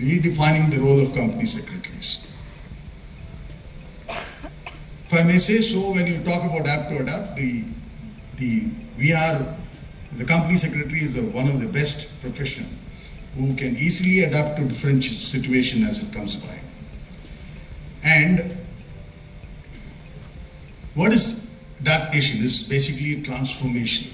redefining the role of company secretaries. If I may say so, when you talk about apt to adapt, the company secretary is one of the best professional who can easily adapt to different situation as it comes by. And what is adaptation? Is basically transformation.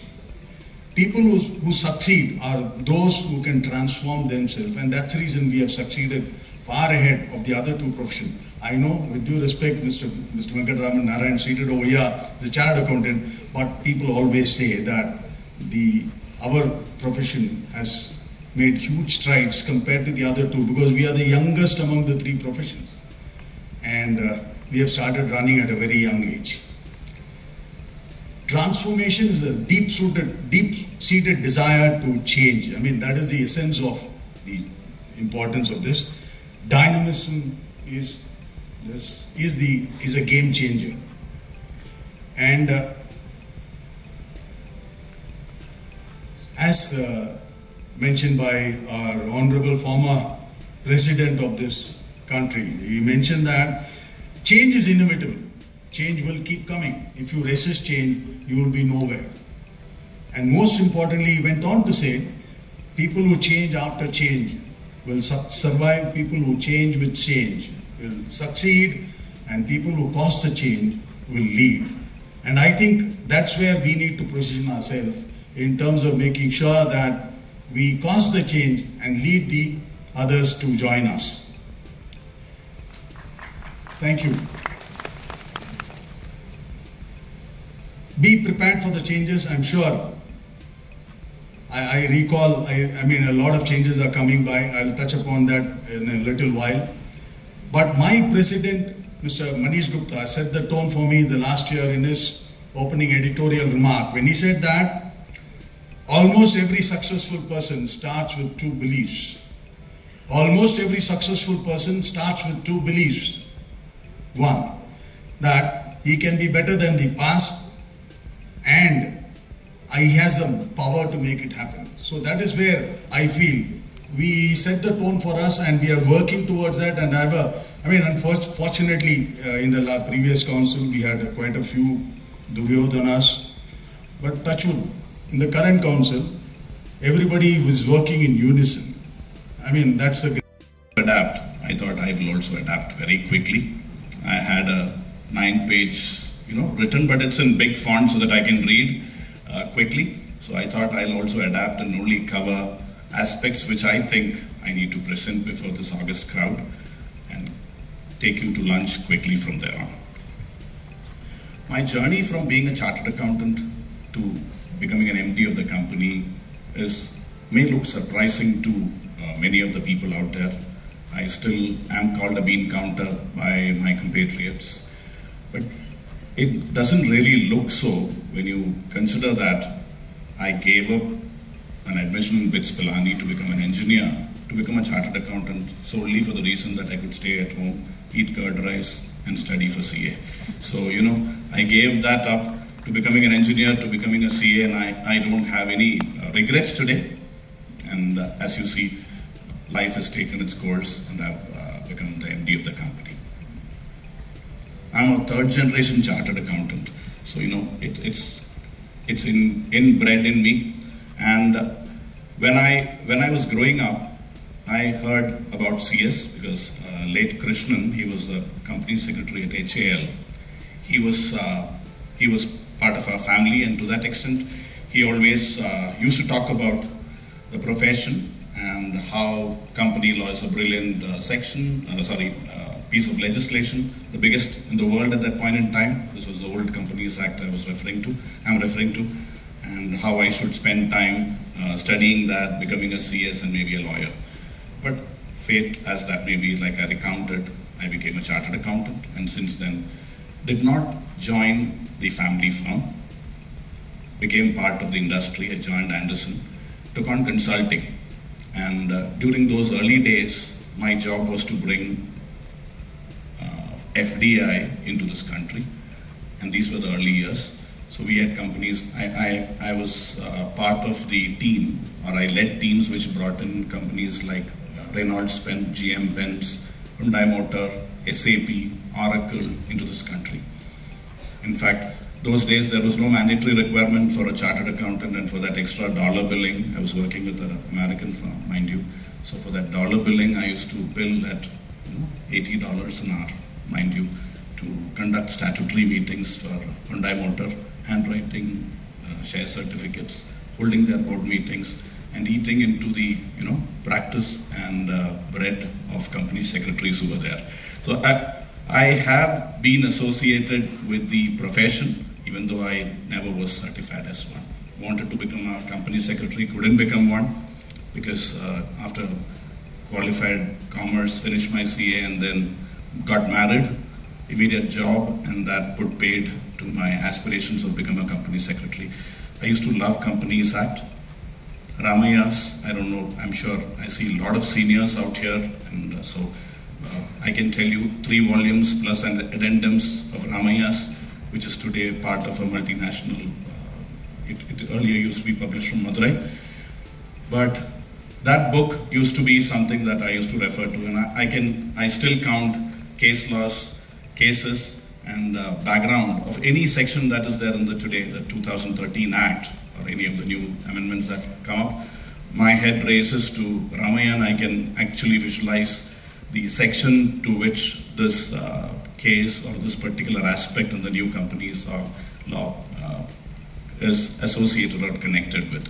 People who succeed are those who can transform themselves, and that's the reason we have succeeded far ahead of the other two professions. I know, with due respect, Mr. Venkatraman Narayan seated over here, the chartered accountant, but people always say that our profession has made huge strides compared to the other two because we are the youngest among the three professions, and we have started running at a very young age. Transformation is a deep-seated desire to change. I mean, that is the essence of the importance of this. Dynamism is a game changer. And as mentioned by our honorable former president of this country, he mentioned that change is inevitable. Change will keep coming. If you resist change, you will be nowhere. And most importantly, he went on to say, people who change after change will survive, people who change with change will succeed, and people who cause the change will lead. And I think that's where we need to position ourselves in terms of making sure that we cause the change and lead the others to join us. Thank you. Be prepared for the changes. I'm sure. I recall, I mean, a lot of changes are coming by. I'll touch upon that in a little while. But my president, Mr. Manish Gupta, set the tone for me the last year in his opening editorial remark when he said that almost every successful person starts with two beliefs. Almost every successful person starts with two beliefs. One, that he can be better than the past, and he has the power to make it happen. So that is where I feel we set the tone for us, and we are working towards that. And unfortunately, in the previous council, we had quite a few Duryodhanas. But touch wood, in the current council, everybody was working in unison. I mean, that's a great adapt. I thought I will also adapt very quickly. I had a 9-page, written, but it's in big font so that I can read quickly. So I thought I'll also adapt and only cover aspects which I think I need to present before this August crowd and take you to lunch quickly from there on. My journey from being a chartered accountant to becoming an MD of the company may look surprising to many of the people out there. I still am called a bean counter by my compatriots, but it doesn't really look so when you consider that I gave up an admission in BITS Pilani to become an engineer, to become a chartered accountant solely for the reason that I could stay at home, eat curd rice and study for CA. So, I gave that up to becoming an engineer, to becoming a CA, and I don't have any regrets today. And as you see, life has taken its course and I've become the MD of the company. I'm a third-generation chartered accountant, so it's inbred in me. And when I was growing up, I heard about CS because late Krishnan, he was the company secretary at HAL. He was part of our family, and to that extent, he always used to talk about the profession and how company law is a brilliant piece of legislation, the biggest in the world at that point in time. This was the old Companies Act I'm referring to, and how I should spend time studying that, becoming a CS and maybe a lawyer. But fate, as that may be, like I recounted, I became a chartered accountant, and since then did not join the family firm, became part of the industry. I joined Anderson, took on consulting, and during those early days, my job was to bring FDI into this country, and these were the early years. So we had companies, I was part of the team, or I led teams which brought in companies like Reynolds Pen, GM Pens, Hyundai Motor, SAP, Oracle into this country. In fact, those days there was no mandatory requirement for a chartered accountant, and for that extra dollar billing, I was working with an American firm, mind you. So for that dollar billing, I used to bill at $80 an hour, mind you, to conduct statutory meetings for Hyundai Motor, handwriting share certificates, holding their board meetings, and eating into the practice and bread of company secretaries who were there. So I have been associated with the profession, even though I never was certified as one. Wanted to become a company secretary, couldn't become one, because after qualified commerce, finished my CA, and then got married, immediate job, and that put paid to my aspirations of becoming a company secretary. I used to love Companies Act. Ramayya's, I don't know, I'm sure I see a lot of seniors out here, and so I can tell you 3 volumes plus addendums of Ramayya's, which is today part of a multinational, it earlier used to be published from Madurai. But that book used to be something that I used to refer to, and I still count case laws, cases, and background of any section that is there in the 2013 Act, or any of the new amendments that come up. My head races to Ramayya, and I can actually visualize the section to which this case or this particular aspect in the new companies law is associated or connected with.